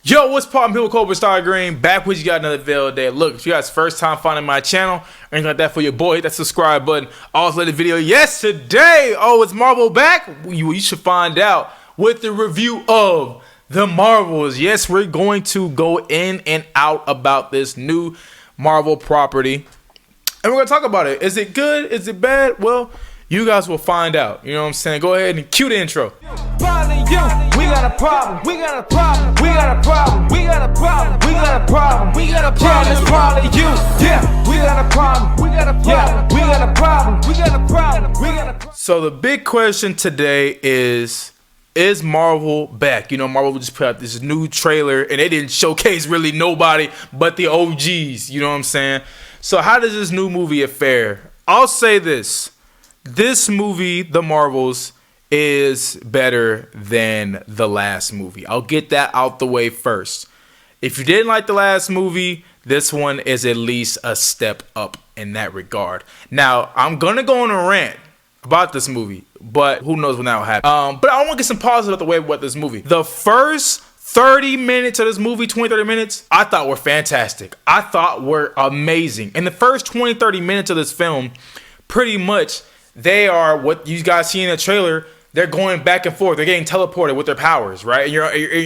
Yo, what's poppin', people? Cobra Star Green back with you guys another video day. Look, if you guys first time finding my channel or anything like that for your boy, hit that subscribe button. Also, let the video yesterday. Oh, it's Marvel back. You should find out with the review of the Marvels. Yes, we're going to go in and out about this new Marvel property, and we're gonna talk about it. Is it good? Is it bad? Well, you guys will find out. You know what I'm saying? Go ahead and cue the intro. We got a problem, we got a problem, we got a problem, we got a problem, we got a problem, we got a problem, it's probably you. Yeah, we got a problem, we got a problem, yeah, we got a problem, we got a problem, we got a problem. So the big question today is Marvel back? You know, Marvel just put out this new trailer and they didn't showcase really nobody but the OGs, you know what I'm saying? So how does this new movie fare? I'll say this. This movie, The Marvels, is better than the last movie. I'll get that out the way first. If you didn't like the last movie, this one is at least a step up in that regard. Now, I'm going to go on a rant about this movie, but who knows when that will happen. But I want to get some positive out the way about this movie. The first 30 minutes of this movie, 20-30 minutes, I thought were fantastic. I thought were amazing. In the first 20-30 minutes of this film, pretty much they are what you guys see in the trailer. They're going back and forth. They're getting teleported with their powers, right?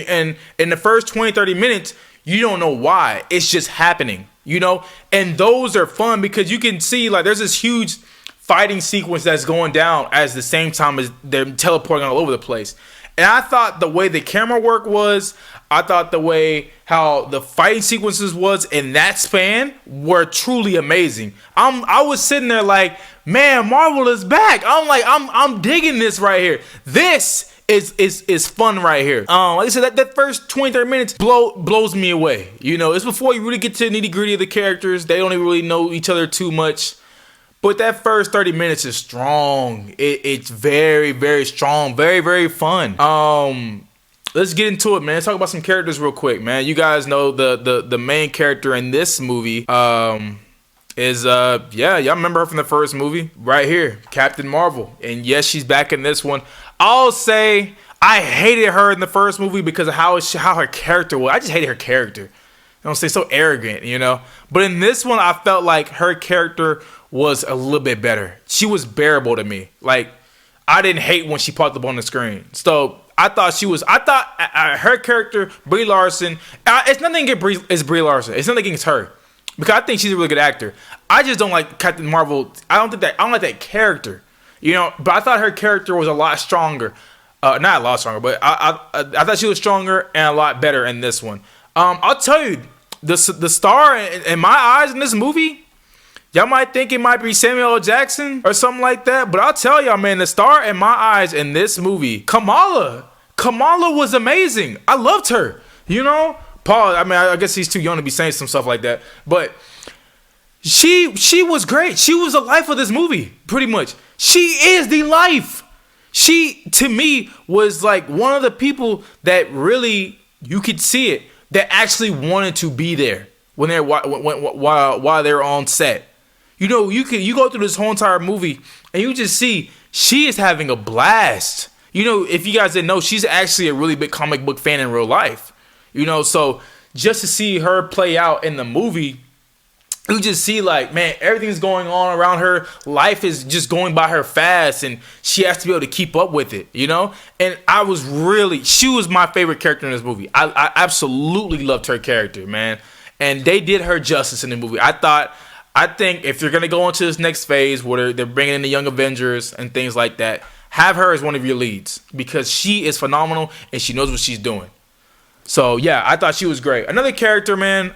And in the first 20-30 minutes, you don't know why. It's just happening, you know? And those are fun because you can see, like, there's this huge fighting sequence that's going down at the same time as they're teleporting all over the place. And I thought the way the camera work was, I thought the way how the fighting sequences was in that span were truly amazing. I was sitting there like, man, Marvel is back. I'm digging this right here. This is fun right here. Like I said, that first 20-30 minutes blows me away. You know, it's before you really get to the nitty gritty of the characters. They don't even really know each other too much. But that first 30 minutes is strong. It's very, very strong. Very, very fun. Let's get into it, man. Let's talk about some characters real quick, man. You guys know the main character in this movie is y'all remember her from the first movie right here, Captain Marvel. And yes, she's back in this one. I'll say I hated her in the first movie because of how her character was. I just hated her character. I don't say so arrogant, you know. But in this one, I felt like her character was a little bit better. She was bearable to me. Like, I didn't hate when she popped up on the screen. So I thought her character, Brie Larson. It's nothing against Brie Larson. It's nothing against her because I think she's a really good actor. I just don't like Captain Marvel. I don't like that character, you know. But I thought her character was a lot stronger. Not a lot stronger, but I thought she was stronger and a lot better in this one. I'll tell you, the star in my eyes in this movie, y'all might think it might be Samuel L. Jackson or something like that, but I'll tell y'all, man, the star in my eyes in this movie, Kamala was amazing. I loved her, you know. Paul, I mean, I guess he's too young to be saying some stuff like that, but she was great. She was the life of this movie, pretty much. She is the life. She, to me, was like one of the people that really, you could see it, that actually wanted to be there when they're while they're on set. You know, you go through this whole entire movie and you just see she is having a blast. You know, if you guys didn't know, she's actually a really big comic book fan in real life. You know, so just to see her play out in the movie, you just see like, man, everything's going on around her. Life is just going by her fast and she has to be able to keep up with it, you know? And she was my favorite character in this movie. I absolutely loved her character, man. And they did her justice in the movie. I think if you're going to go into this next phase where they're bringing in the Young Avengers and things like that, have her as one of your leads because she is phenomenal and she knows what she's doing. So, yeah, I thought she was great. Another character, man,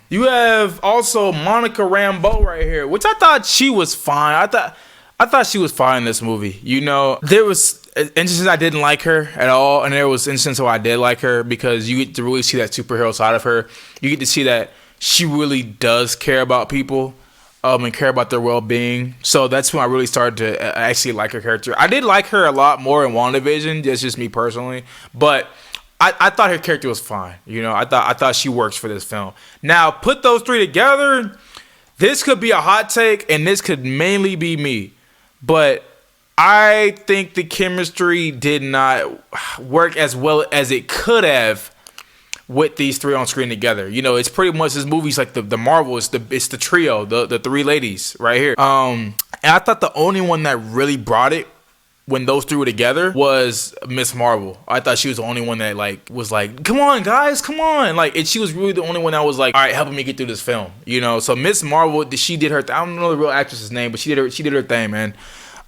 you have also Monica Rambeau right here, which I thought she was fine. I thought she was fine in this movie. You know, there was instances I didn't like her at all, and there was instances where I did like her because you get to really see that superhero side of her. You get to see that she really does care about people and care about their well-being. So that's when I really started to actually like her character. I did like her a lot more in WandaVision. That's just me personally. But I thought her character was fine. You know, I thought she works for this film. Now, put those three together, this could be a hot take, and this could mainly be me. But I think the chemistry did not work as well as it could have with these three on screen together. You know, it's pretty much this movie's like the Marvel. It's the trio, the three ladies right here. And I thought the only one that really brought it when those three were together was Miss Marvel. I thought she was the only one that like was like, come on guys, come on, like, and she was really the only one that was like, all right, helping me get through this film, you know. So Miss Marvel, she did her I don't know the real actress's name, but she did her thing, man.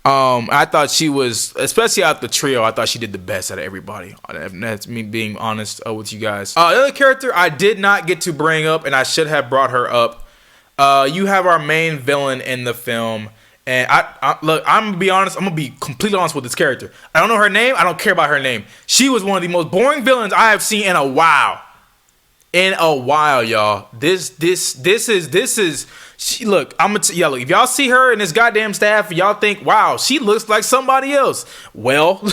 I thought she was, especially out the trio, I thought she did the best out of everybody. That's me being honest with you guys. The other character I did not get to bring up, and I should have brought her up. You have our main villain in the film. And look, I'm gonna be honest. I'm gonna be completely honest with this character. I don't know her name. I don't care about her name. She was one of the most boring villains I have seen in a while. In a while, y'all. This is. She, look, look. If y'all see her and this goddamn staff, y'all think, wow, she looks like somebody else. Well,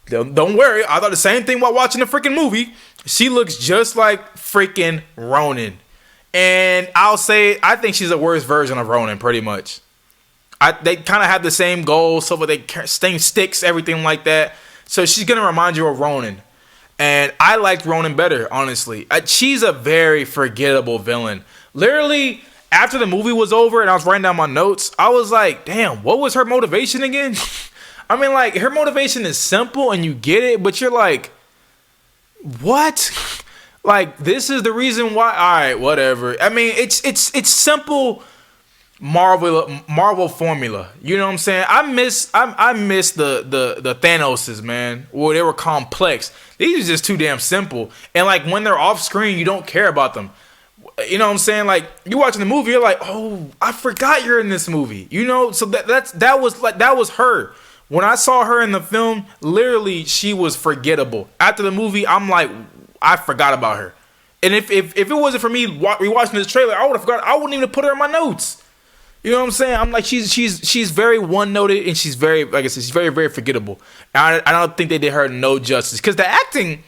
don't worry. I thought the same thing while watching the freaking movie. She looks just like freaking Ronan, and I'll say I think she's a worse version of Ronan, pretty much. They kind of have the same goals, so they same sticks, everything like that. So she's gonna remind you of Ronan, and I liked Ronan better, honestly. She's a very forgettable villain. Literally, after the movie was over and I was writing down my notes, I was like, damn, what was her motivation again? I mean, like, her motivation is simple and you get it, but you're like, what? Like, this is the reason why? All right, whatever. I mean, it's simple. Marvel formula. You know what I'm saying? I miss the Thanoses, man. Where they were complex. These are just too damn simple. And like when they're off screen, you don't care about them. You know what I'm saying? Like you watching the movie, you're like, oh, I forgot you're in this movie. You know, so that was her. When I saw her in the film, literally she was forgettable. After the movie, I'm like, I forgot about her. And if it wasn't for me rewatching this trailer, I would have forgot. I wouldn't even put her in my notes. You know what I'm saying? I'm like, she's very one-noted, and she's very, like I said, she's very, very forgettable. And I don't think they did her no justice. Because the acting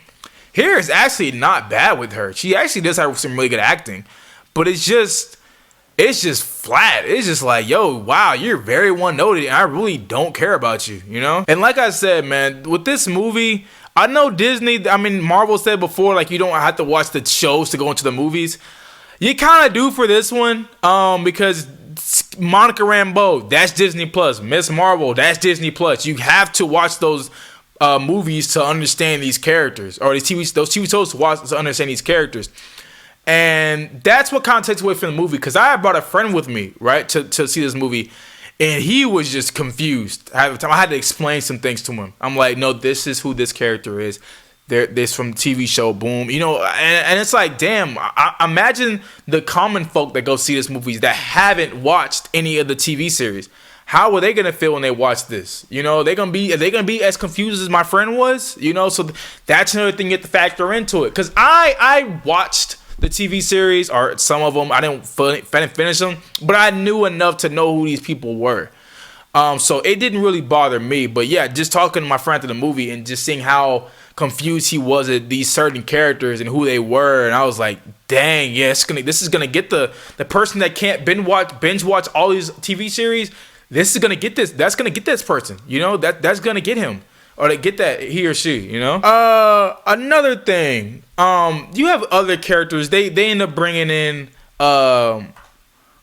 here is actually not bad with her. She actually does have some really good acting. But it's just flat. It's just like, yo, wow, you're very one-noted, and I really don't care about you, you know? And like I said, man, with this movie, I know Marvel said before, like, you don't have to watch the shows to go into the movies. You kind of do for this one, because Monica Rambeau, that's Disney Plus. Miss Marvel, that's Disney Plus. You have to watch those movies to understand these characters, or those TV shows to understand these characters. And that's what kind of takes away from the movie, because I brought a friend with me, right, to see this movie, and he was just confused. I had to explain some things to him. I'm like, no, this is who this character is. This from TV show, boom, you know, and it's like, damn. I imagine the common folk that go see this movie that haven't watched any of the TV series. How are they gonna feel when they watch this? You know, are they gonna be as confused as my friend was? You know, so that's another thing you have to factor into it. Cause I watched the TV series, or some of them. I didn't finish them, but I knew enough to know who these people were. So it didn't really bother me. But yeah, just talking to my friend to the movie and just seeing how confused he was at these certain characters and who they were, and I was like, dang, yeah, this is gonna get the person that can't binge watch all these TV series. This is gonna get this. That's gonna get this person. You know, that's gonna get him, or to get that he or she. You know. Another thing. You have other characters. They end up bringing in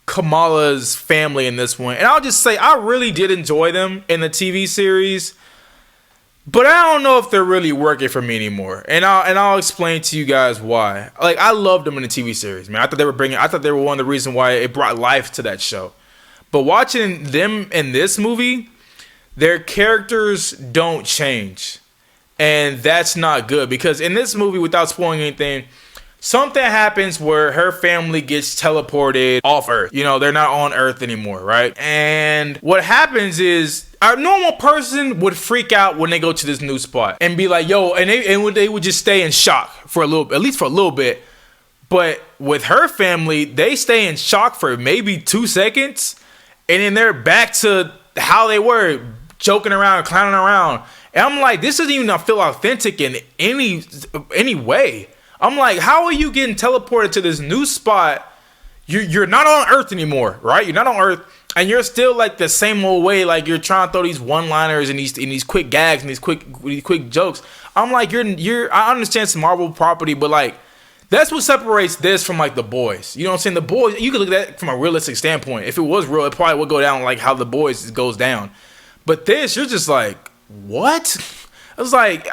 Kamala's family in this one, and I'll just say I really did enjoy them in the TV series. But I don't know if they're really working for me anymore, and I'll explain to you guys why. Like, I loved them in the TV series, man. I thought they were one of the reasons why it brought life to that show. But watching them in this movie, their characters don't change, and that's not good, because in this movie, without spoiling anything, something happens where her family gets teleported off Earth. You know, they're not on Earth anymore, right? And what happens is, a normal person would freak out when they go to this new spot and be like, yo, and they would just stay in shock for a little, at least for a little bit. But with her family, they stay in shock for maybe 2 seconds, and then they're back to how they were, joking around, clowning around. And I'm like, this doesn't even feel authentic in any way. I'm like, how are you getting teleported to this new spot? You're not on Earth anymore, right? You're not on Earth. and you're still like the same old way. Like you're trying to throw these one-liners and these quick gags and these quick jokes. I'm like, I understand it's a Marvel property, but like that's what separates this from like The Boys. You know what I'm saying? The Boys, you could look at that from a realistic standpoint. If it was real, it probably would go down like how The Boys goes down. But this, you're just like, what? I was like,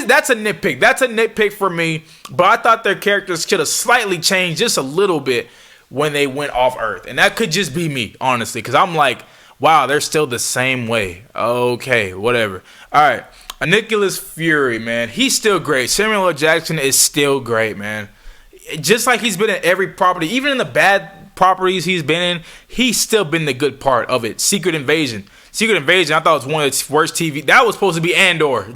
that's a nitpick. That's a nitpick for me. But I thought their characters should have slightly changed just a little bit when they went off Earth. And that could just be me, honestly. Because I'm like, wow, they're still the same way. Okay, whatever. All right. Nicholas Fury, man. He's still great. Samuel L. Jackson is still great, man. Just like he's been in every property. Even in the bad properties he's been in, he's still been the good part of it. Secret Invasion, I thought was one of its worst TV. That was supposed to be Andor.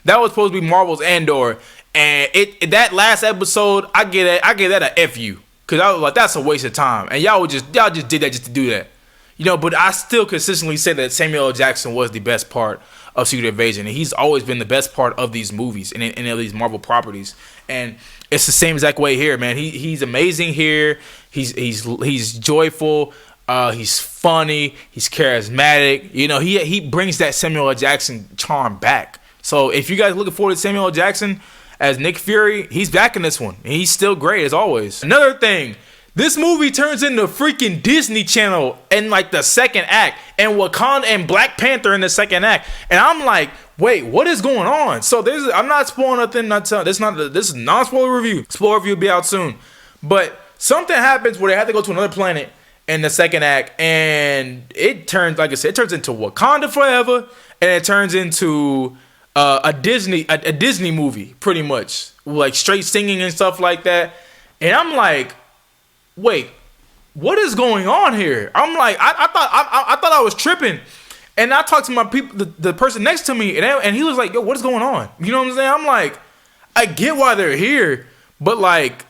That was supposed to be Marvel's Andor. And that last episode, I give that a FU. Because I was like, that's a waste of time. And y'all just did that just to do that. You know, but I still consistently say that Samuel L. Jackson was the best part of Secret Invasion. And he's always been the best part of these movies and in these Marvel properties. And it's the same exact way here, man. He's amazing here. He's joyful. He's funny. He's charismatic. You know, he brings that Samuel L. Jackson charm back. So if you guys are looking forward to Samuel L. Jackson as Nick Fury, he's back in this one. And he's still great as always. Another thing, this movie turns into freaking Disney Channel in like the second act, and Wakanda and Black Panther in the second act. And I'm like, wait, what is going on? So I'm not spoiling nothing. This is non-spoiler review. Spoiler review will be out soon. But something happens where they have to go to another planet in the second act, and it turns, like I said, it turns into Wakanda Forever, and it turns into a Disney movie, pretty much, like straight singing and stuff like that. And I'm like, wait, what is going on here? I'm like, I thought I was tripping, and I talked to my people, the person next to me, and he was like, yo, what is going on? You know what I'm saying? I'm like, I get why they're here, but like,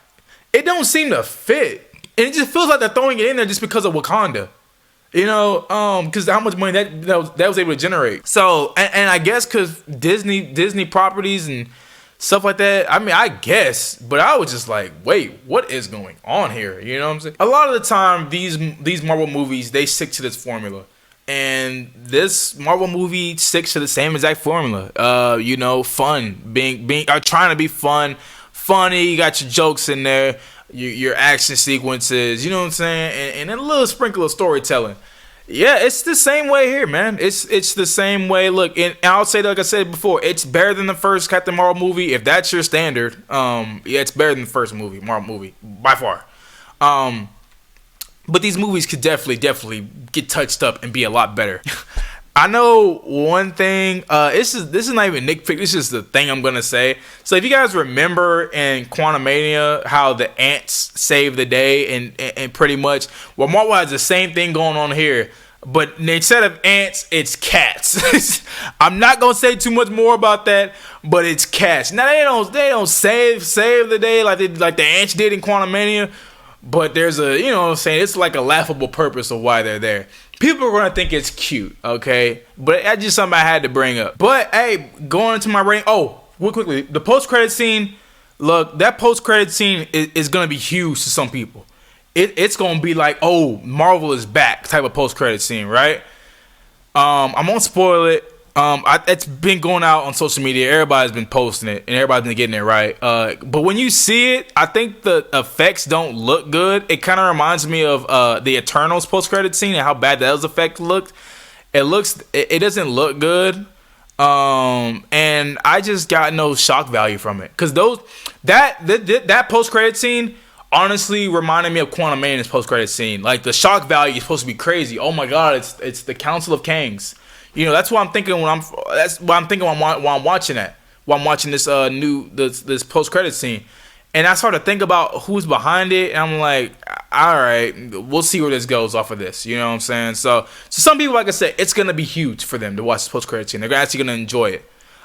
it don't seem to fit. And it just feels like they're throwing it in there just because of Wakanda. You know, because how much money that was able to generate. So, and I guess because Disney properties and stuff like that, I mean, I guess, but I was just like, wait, what is going on here? You know what I'm saying? A lot of the time, these Marvel movies, they stick to this formula. And this Marvel movie sticks to the same exact formula. You know, fun, being trying to be funny, you got your jokes in there. Your action sequences, you know what I'm saying, and a little sprinkle of storytelling. Yeah, it's the same way here, man. It's the same way. Look, and I'll say, like I said before, it's better than the first Captain Marvel movie. If that's your standard, yeah, it's better than the first Marvel movie by far. But these movies could definitely get touched up and be a lot better. I know one thing. This is not even nitpick. This is the thing I'm gonna say. So if you guys remember in Quantumania how the ants saved the day, and pretty much, well, Marvel has the same thing going on here, but instead of ants, it's cats. I'm not gonna say too much more about that, but it's cats. Now they don't save the day like the ants did in Quantumania, but there's a, you know what I'm saying, it's like a laughable purpose of why they're there. People are gonna think it's cute, okay? But that's just something I had to bring up. But hey, going into my rating. Oh, real quickly, the post-credit scene. Look, that post-credit scene is gonna be huge to some people. It's gonna be like, oh, Marvel is back type of post-credit scene, right? I won't spoil it. It's been going out on social media. Everybody's been posting it, and everybody's been getting it right. But when you see it, I think the effects don't look good. It kind of reminds me of the Eternals post-credit scene and how bad those effects looked. It doesn't look good. And I just got no shock value from it, because that post-credit scene honestly reminded me of Quantumania's post-credit scene. Like, the shock value is supposed to be crazy. Oh my god, it's the Council of Kangs. You know, that's what I'm thinking when I'm watching that. While I'm watching this this post-credit scene. And I started to think about who's behind it, and I'm like, all right, we'll see where this goes off of this. You know what I'm saying? So some people, like I said, it's gonna be huge for them to watch this post-credit scene. They're actually gonna enjoy it.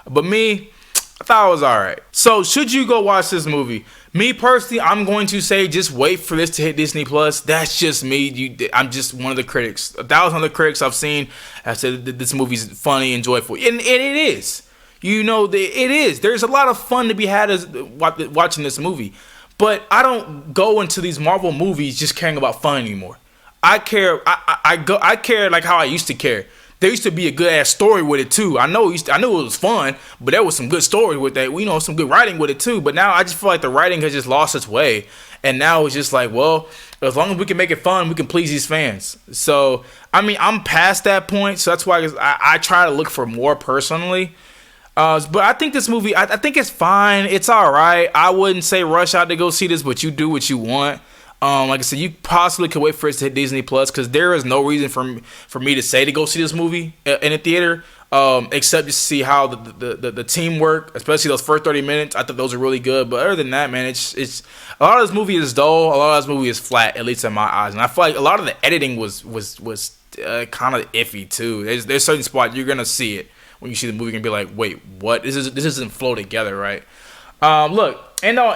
But me, I thought it was all right. So should you go watch this movie? Me personally, I'm going to say just wait for this to hit Disney Plus. That's just me. I'm just one of the critics. 1,000 other critics I've seen have said that this movie's funny and joyful, and it is. You know, it is. There's a lot of fun to be had as watching this movie. But I don't go into these Marvel movies just caring about fun anymore. I care. I care like how I used to care. There used to be a good ass story with it too. I knew it was fun, but there was some good story with that. Some good writing with it too. But now I just feel like the writing has just lost its way, and now it's just like, well, as long as we can make it fun, we can please these fans. So I mean, I'm past that point, so that's why I try to look for more personally. But I think this movie, I think it's fine. It's all right. I wouldn't say rush out to go see this, but you do what you want. Like I said, you possibly could wait for it to hit Disney Plus, because there is no reason for me to say to go see this movie in a theater, except just to see how the team work, especially those first 30 minutes. I thought those are really good, but other than that, man, it's a lot of this movie is dull. A lot of this movie is flat, at least in my eyes, and I feel like a lot of the editing was kind of iffy too. There's certain spots you're gonna see it when you see the movie and be like, wait, what? This doesn't flow together, right? Look, I'll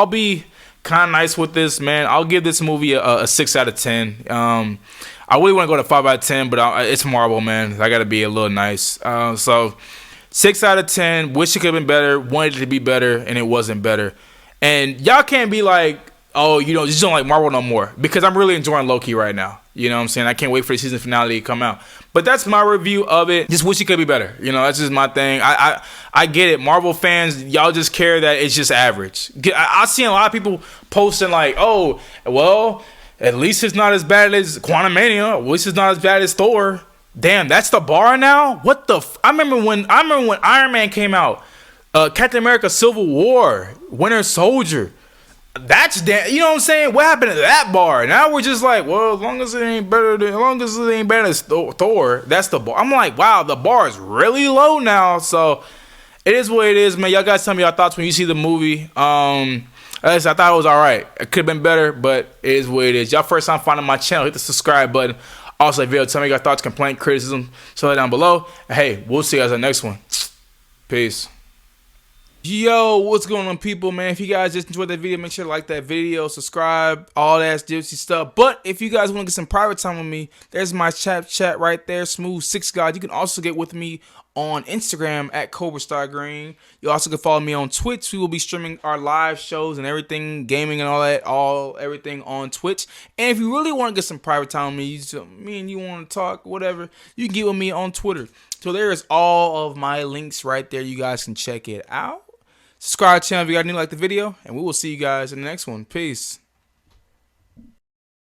be kind of nice with this, man. I'll give this movie a 6 out of 10. I really want to go to 5 out of 10, but it's Marvel, man. I got to be a little nice. So 6 out of 10. Wish it could have been better. Wanted it to be better, and it wasn't better. And y'all can't be like, oh, just don't like Marvel no more, because I'm really enjoying Loki right now. You know what I'm saying? I can't wait for the season finale to come out. But that's my review of it. Just wish it could be better. That's just my thing. I get it. Marvel fans, y'all just care that it's just average. I see a lot of people posting like, oh, well, at least it's not as bad as Quantumania. At least it's not as bad as Thor. Damn, that's the bar now? What the I remember when Iron Man came out. Captain America Civil War, Winter Soldier. That's you know what I'm saying? What happened to that bar? Now we're just like, well, as long as it ain't better as Thor, that's the bar. I'm like, wow, the bar is really low now. So it is what it is, man. Y'all guys tell me your thoughts when you see the movie. I thought it was all right. It could have been better, but it is what it is. Y'all first time finding my channel, hit the subscribe button. Also, video, tell me your thoughts, complaint, criticism, so that down below. Hey, we'll see you guys in the next one. Peace. Yo, what's going on, people, man? If you guys just enjoyed that video, make sure to like that video, subscribe, all that juicy stuff. But if you guys want to get some private time with me, there's my chat right there, Smooth6God. You can also get with me on Instagram at Cobra Star Green. You also can follow me on Twitch. We will be streaming our live shows and everything, gaming and all that, everything on Twitch. And if you really want to get some private time with me, and you want to talk, whatever, you can get with me on Twitter. So there is all of my links right there. You guys can check it out. Subscribe to the channel if you guys didn't like the video, and we will see you guys in the next one. Peace.